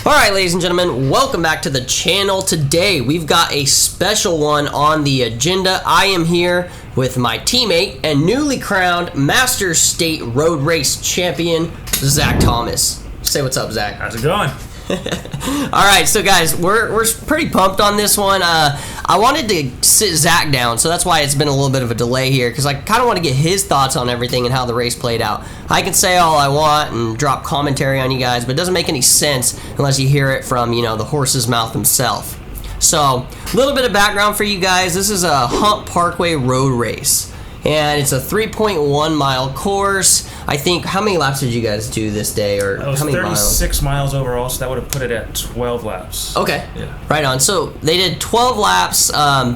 Alright, ladies and gentlemen, welcome back to the channel. Today we've got a special one on the agenda. I am here with my teammate and newly crowned Master State Road Race champion, Zach Thomas. Say what's up, Zach. How's it going? Alright, so guys, we're pretty pumped on this one. I wanted to sit Zach down, so that's why it's been a little bit of a delay here, because I kind of want to get his thoughts on everything and how the race played out. I can say all I want and drop commentary on you guys, but it doesn't make any sense unless you hear it from, the horse's mouth himself. So, a little bit of background for you guys. This is a Hunte Parkway Road Race, and it's a 3.1 mile course. I think, how many laps did you guys do this day, or how many 36 miles overall, so that would have put it at 12 laps. Okay, yeah. Right on. So they did 12 laps.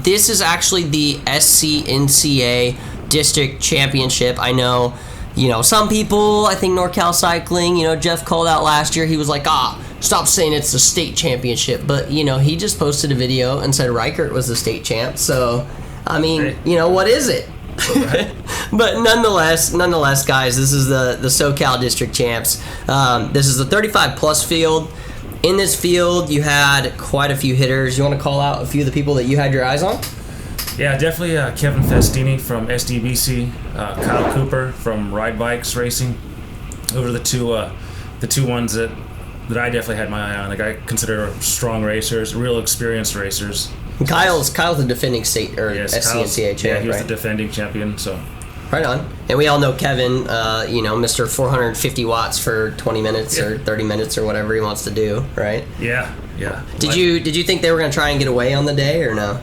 This is actually the SCNCA District Championship. I know, some people, I think NorCal Cycling, Jeff called out last year. He was like, stop saying it's the state championship. But, he just posted a video and said Reichert was the state champ. So, I mean, what is it? Right. But nonetheless, guys, this is the SoCal District Champs. This is the 35 plus field. In this field, you had quite a few hitters. You want to call out a few of the people that you had your eyes on? Yeah, definitely Kevin Festini from SDBC, Kyle Cooper from Ride Bikes Racing. Those are the two ones that I definitely had my eye on. Like, I consider strong racers, real experienced racers. Kyle's the defending state or SCNCA champ. Yeah, he was right? the defending champion. So, right on. And we all know Kevin, Mr. 450 watts for 20 minutes or 30 minutes or whatever he wants to do, right? Yeah. Did you think they were going to try and get away on the day or no?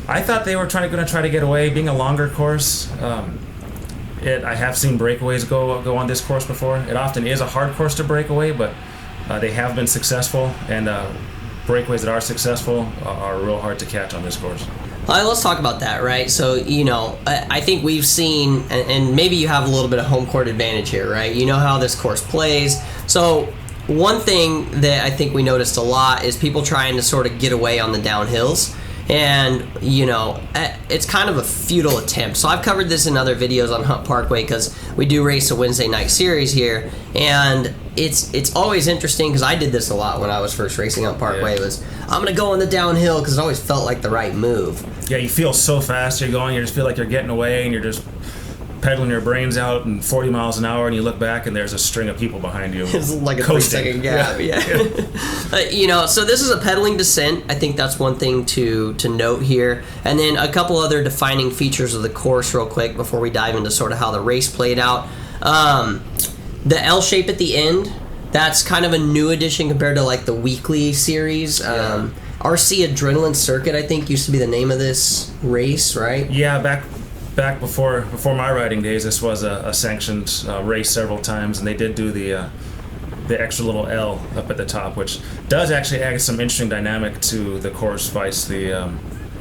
I thought they were going to try to get away. Being a longer course, I have seen breakaways go on this course before. It often is a hard course to break away, but they have been successful, and breakaways that are successful are real hard to catch on this course. Let's talk about that, right? So, I think we've seen, and maybe you have a little bit of home court advantage here, right? You know how this course plays. So, one thing that I think we noticed a lot is people trying to sort of get away on the downhills. And, it's kind of a futile attempt. So I've covered this in other videos on Hunte Parkway because we do race a Wednesday night series here. And it's always interesting because I did this a lot when I was first racing Hunte Parkway. Yeah. I'm going to go on the downhill because it always felt like the right move. Yeah, you feel so fast. You're going, you just feel like you're getting away and you're just pedaling your brains out in 40 miles an hour, and you look back and there's a string of people behind you. It's like a 3-second gap. Yeah. So this is a pedaling descent. I think that's one thing to note here. And then a couple other defining features of the course real quick before we dive into sort of how the race played out. The L shape at the end, that's kind of a new addition compared to like the weekly series. RC Adrenaline Circuit, I think, used to be the name of this race, right? Yeah, back before my riding days, this was a sanctioned race several times, and they did do the extra little L up at the top, which does actually add some interesting dynamic to the course vice the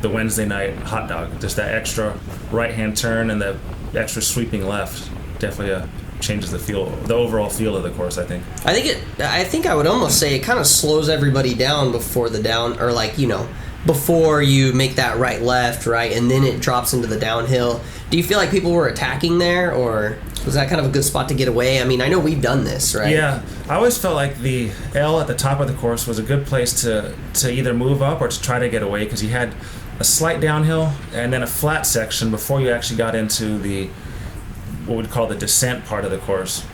Wednesday night hot dog. Just that extra right-hand turn and the extra sweeping left definitely changes the overall feel of the course, I think. I think I would almost say it kind of slows everybody down before the down, or before you make that right-left, right, and then it drops into the downhill. Do you feel like people were attacking there, or was that kind of a good spot to get away? I mean, I know we've done this, right? Yeah, I always felt like the L at the top of the course was a good place to either move up or to try to get away, because you had a slight downhill and then a flat section before you actually got into what we'd call the descent part of the course,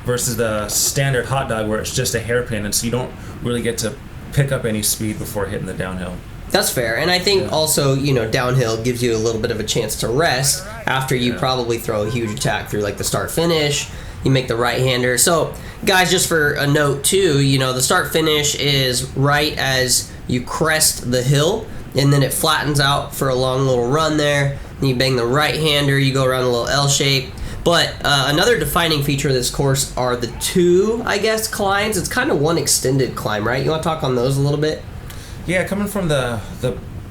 versus the standard hot dog where it's just a hairpin, and so you don't really get to pick up any speed before hitting the downhill. That's fair, and I think also, downhill gives you a little bit of a chance to rest after you probably throw a huge attack through like the start-finish. You make the right-hander. So, guys, just for a note too, the start-finish is right as you crest the hill, and then it flattens out for a long little run there. Then you bang the right-hander, you go around a little L shape. But another defining feature of this course are the two, climbs. It's kind of one extended climb, right? You want to talk on those a little bit? Yeah, coming from the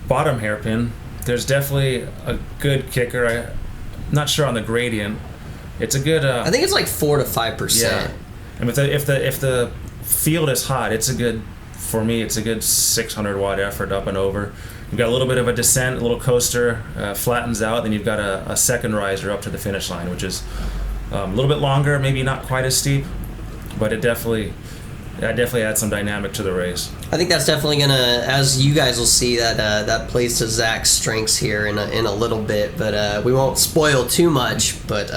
bottom hairpin, there's definitely a good kicker. I'm not sure on the gradient. It's a good. I think it's like 4 to 5%. Yeah, and if the field is hot, it's a good 600 watt effort up and over. You've got a little bit of a descent, a little coaster, flattens out, then you've got a second riser up to the finish line, which is a little bit longer, maybe not quite as steep, but it definitely that definitely adds some dynamic to the race. I think that's definitely gonna, as you guys will see, that plays to Zach's strengths here in a little bit, but we won't spoil too much. But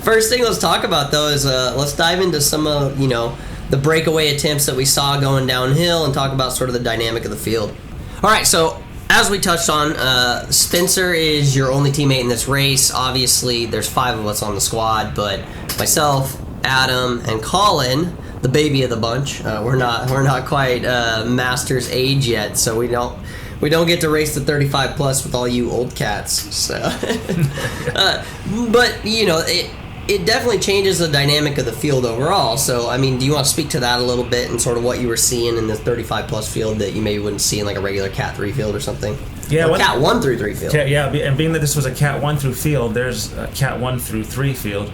first thing let's talk about though is let's dive into some of the breakaway attempts that we saw going downhill and talk about sort of the dynamic of the field. All right, so as we touched on, Spencer is your only teammate in this race. Obviously, there's 5 of us on the squad, but myself, Adam, and Colin, the baby of the bunch. We're not quite Master's age yet, so we don't get to race the 35 plus with all you old cats. So, but it definitely changes the dynamic of the field overall. So, I mean, do you want to speak to that a little bit and sort of what you were seeing in this 35 plus field that you maybe wouldn't see in like a regular Cat 3 field or something? Yeah, or Cat 1 through 3 field. Yeah, and being that this was a Cat 1 through field, there's a Cat 1 through 3 field.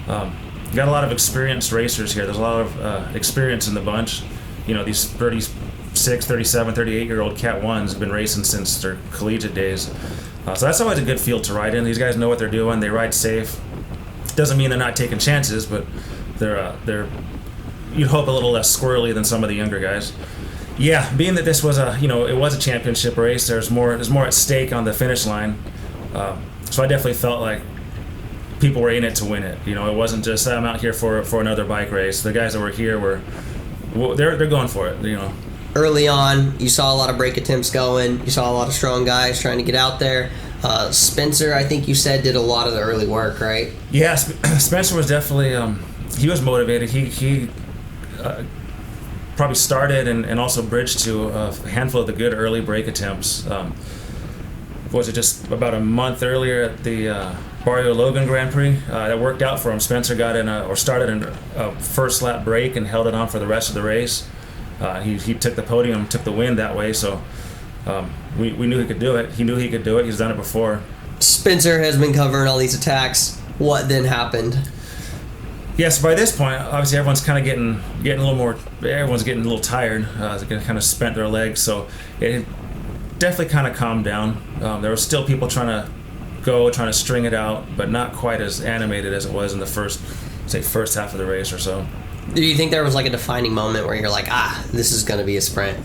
You got a lot of experienced racers here. There's a lot of experience in the bunch. These 36, 37, 38-year-old Cat 1s have been racing since their collegiate days. So that's always a good field to ride in. These guys know what they're doing. They ride safe. Doesn't mean they're not taking chances, but they're you'd hope a little less squirrely than some of the younger guys. Yeah, being that this was it was a championship race, there's more at stake on the finish line. So I definitely felt like people were in it to win it. It wasn't just I'm out here for another bike race. The guys that were here they're going for it. Early on, you saw a lot of break attempts going. You saw a lot of strong guys trying to get out there. Spencer, I think you said, did a lot of the early work, right? Yeah, Spencer was definitely he was motivated. He probably started and also bridged to a handful of the good early break attempts. Was it just about a month earlier at the Barrio Logan Grand Prix? That worked out for him. Spencer got started in a first lap break and held it on for the rest of the race. He took the podium, took the win that way. So. We knew he could do it. He knew he could do it. He's done it before. Spencer has been covering all these attacks. What then happened? Yes, by this point, obviously everyone's kind of getting a little more. Everyone's getting a little tired. They kind of spent their legs, so it definitely kind of calmed down. There were still people trying to string it out, but not quite as animated as it was in the first half of the race or so. Do you think there was like a defining moment where you're like, this is going to be a sprint?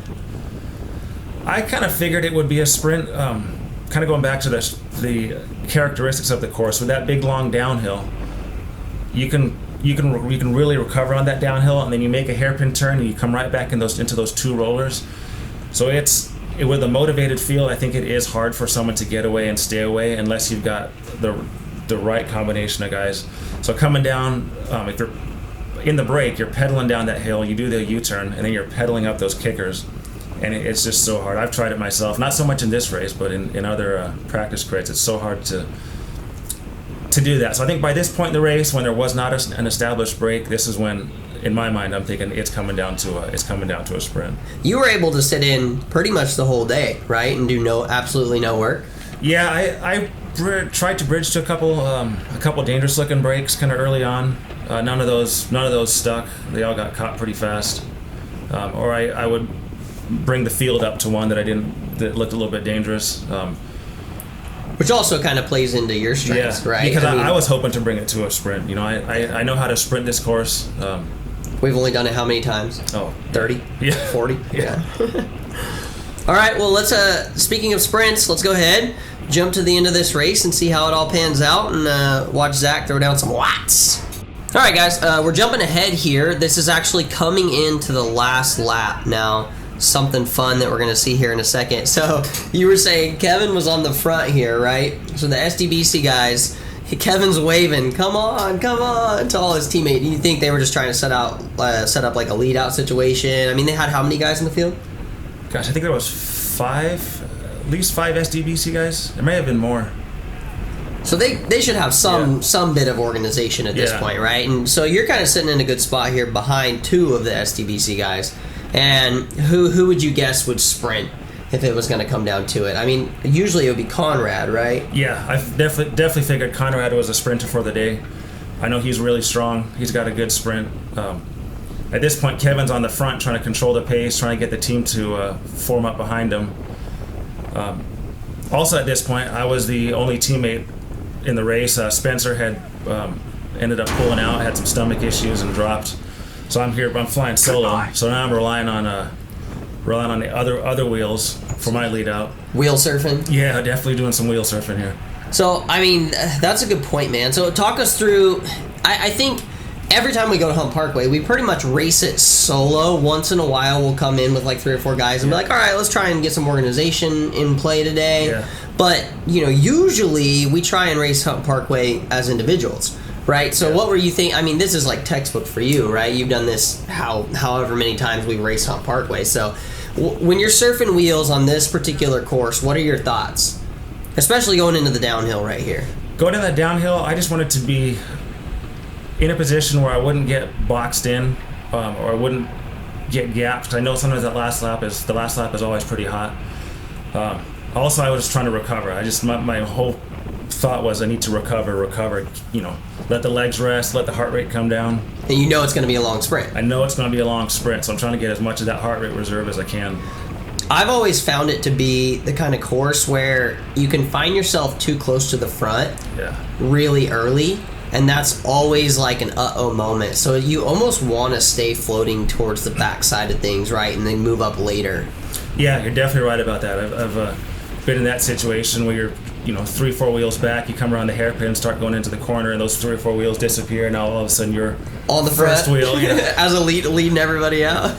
I kind of figured it would be a sprint, kind of going back to the characteristics of the course. With that big, long downhill, you can really recover on that downhill, and then you make a hairpin turn, and you come right back into those 2 rollers. So with a motivated field, I think it is hard for someone to get away and stay away unless you've got the right combination of guys. So coming down, if you're in the break, you're pedaling down that hill, you do the U-turn, and then you're pedaling up those kickers. And it's just so hard. I've tried it myself, not so much in this race, but in other practice crits. It's so hard to do that. So I think by this point in the race, when there was not an established break, this is when, in my mind, I'm thinking it's coming down to a sprint. You were able to sit in pretty much the whole day, right, and do absolutely no work. Yeah, I tried to bridge to a couple dangerous looking breaks kind of early on. None of those stuck. They all got caught pretty fast. Or I would bring the field up to one that looked a little bit dangerous. Which also kind of plays into your strengths, right? Because I was hoping to bring it to a sprint. I know how to sprint this course. We've only done it how many times? 30? Yeah. 40? Yeah. All right, well, let's, speaking of sprints, let's go ahead, jump to the end of this race and see how it all pans out and watch Zach throw down some watts. All right, guys, we're jumping ahead here. This is actually coming into the last lap now. Something fun that we're going to see here in a second. So you were saying Kevin was on the front here, right? So the SDBC guys, Kevin's waving, come on, to all his teammates. Do you think they were just trying to set up like a lead out situation? I mean, they had how many guys in the field? Gosh, I think there was at least 5 SDBC guys. There may have been more. So they should have some bit of organization at this point, right? And so you're kind of sitting in a good spot here behind 2 of the SDBC guys. And who would you guess would sprint if it was going to come down to it? I mean, usually it would be Conrad, right? Yeah, I definitely figured Conrad was a sprinter for the day. I know he's really strong. He's got a good sprint. At this point, Kevin's on the front trying to control the pace, trying to get the team to form up behind him. Also at this point, I was the only teammate in the race. Spencer had ended up pulling out, had some stomach issues and dropped. So I'm flying solo. So now I'm relying on the other wheels for my lead out. Wheel surfing? Yeah, definitely doing some wheel surfing here. So, I mean, that's a good point, man. So talk us through, I think every time we go to Hunte Parkway, we pretty much race it solo. Once in a while, we'll come in with like 3 or 4 guys and be like, all right, let's try and get some organization in play today. Yeah. But, usually we try and race Hunte Parkway as individuals, right? So what were you thinking? I mean, this is like textbook for you, right? You've done this however many times we've raced Hunte Parkway. So when you're surfing wheels on this particular course, what are your thoughts? Especially going into the downhill right here. Going to that downhill, I just wanted to be in a position where I wouldn't get boxed in, or I wouldn't get gapped. I know sometimes the last lap is always pretty hot. Also, I was trying to recover. My whole thought was I need to recover. Let the legs rest, let the heart rate come down. And it's going to be a long sprint. I know it's going to be a long sprint, so I'm trying to get as much of that heart rate reserve as I can. I've always found it to be the kind of course where you can find yourself too close to the front really early, and that's always like an uh-oh moment. So you almost want to stay floating towards the back side of things, right, and then move up later. Yeah, you're definitely right about that. I've been in that situation where you're 3-4 wheels back, you come around the hairpin, start going into the corner, and those 3 or 4 wheels disappear, and now all of a sudden you're on the first wheel. As a leading everybody out.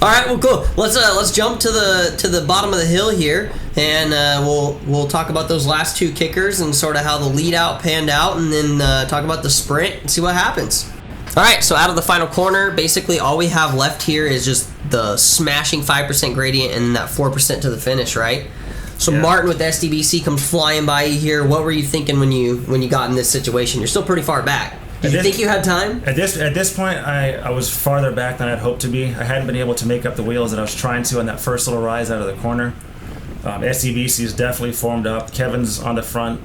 All right, well, cool. Let's jump to the bottom of the hill here, and we'll talk about those last 2 kickers and sort of how the lead out panned out, and then talk about the sprint and see what happens. All right, so out of the final corner, basically all we have left here is just the smashing 5% gradient and that 4% to the finish, right? So Martin with SDBC comes flying by you here. What were you thinking when you got in this situation? You're still pretty far back. Did you think you had time? At this point, I was farther back than I'd hoped to be. I hadn't been able to make up the wheels that I was trying to on that first little rise out of the corner. SCBC is definitely formed up. Kevin's on the front.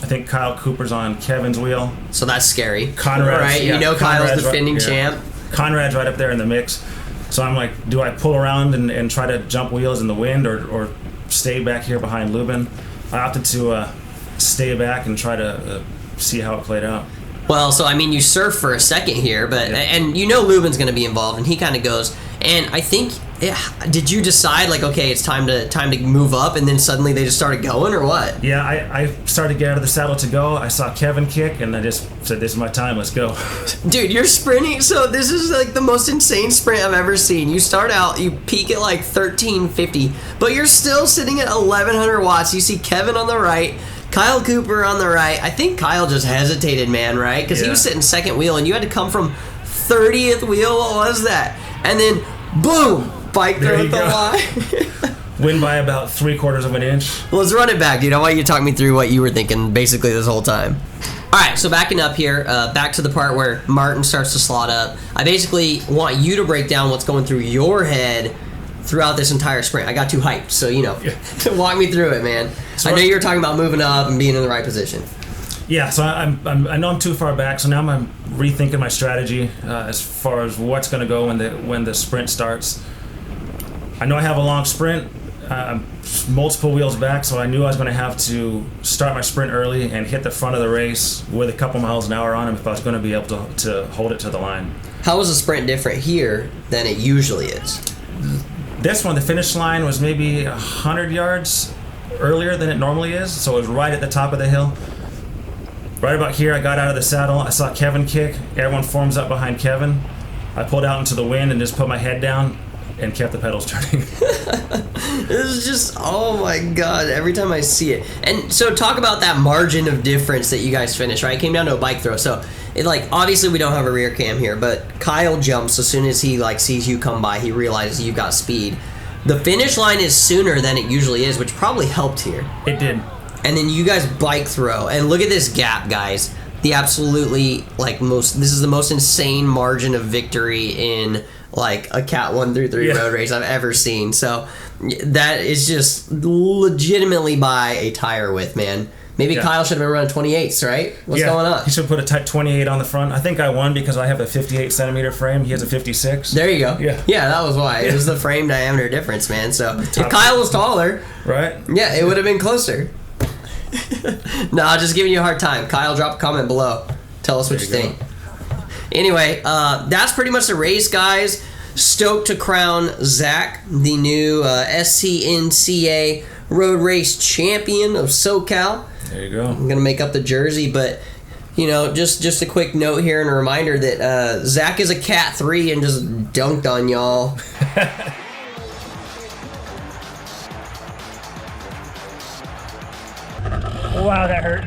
I think Kyle Cooper's on Kevin's wheel. So that's scary. Conrad's, right? Kyle's Conrad's defending champ. Conrad's right up there in the mix. So I'm like, do I pull around and try to jump wheels in the wind or stay back here behind Lubin? I opted to stay back and try to see how it played out. Well, so I mean, you surf for a second here, but and Lubin's going to be involved, and he kind of goes. And I think, did you decide like, okay, it's time to move up, and then suddenly they just started going, or what? Yeah, I started to get out of the saddle to go. I saw Kevin kick, and I just said, "This is my time. Let's go." Dude, you're sprinting. So this is like the most insane sprint I've ever seen. You start out, you peak at like 1350, but you're still sitting at 1100 watts. You see Kevin on the right. Kyle Cooper on the right. I think Kyle just hesitated, man, right? Because he was sitting second wheel, and you had to come from 30th wheel. What was that? And then, boom, bike throw at the line. Win by about 3/4 of an inch. Well, let's run it back, dude. I want you to talk me through what you were thinking basically this whole time. All right, so backing up here, back to the part where Martin starts to slot up. I basically want you to break down what's going through your head throughout this entire sprint. I got too hyped, so walk me through it, man. So I know you were talking about moving up and being in the right position. Yeah, so I know I'm too far back, so now I'm rethinking my strategy as far as what's going to go when the sprint starts. I know I have a long sprint. I'm multiple wheels back, so I knew I was going to have to start my sprint early and hit the front of the race with a couple miles an hour on him if I was going to be able to hold it to the line. How is the sprint different here than it usually is? This one, the finish line was maybe 100 yards earlier than it normally is, so it was right at the top of the hill. Right about here, I got out of the saddle. I saw Kevin kick. Everyone forms up behind Kevin. I pulled out into the wind and just put my head down and kept the pedals turning. This is just, oh my god, every time I see it. And so talk about that margin of difference that you guys finished, right? It came down to a bike throw. So, obviously we don't have a rear cam here, but Kyle jumps as soon as he, sees you come by. He realizes you've got speed. The finish line is sooner than it usually is, which probably helped here. It did. And then you guys bike throw. And look at this gap, guys. The absolutely, this is the most insane margin of victory in, a Cat 1 through 3 road race I've ever seen. So that is just legitimately by a tire width, man. Maybe Kyle should have been running 28s, right? What's going on? He should put a type 28 on the front. I think I won because I have a 58 centimeter frame. He has a 56. There you go. Yeah, that was why. It was the frame diameter difference, man. So if Kyle was taller, right? Yeah, it would have been closer. No, just giving you a hard time. Kyle, drop a comment below. Tell us what you think. Anyway, that's pretty much the race, guys. Stoked to crown Zach the new SCNCA Road Race champion of SoCal. There you go. I'm gonna make up the jersey, but just a quick note here and a reminder that Zach is a Cat 3 and just dunked on y'all. Wow, that hurt.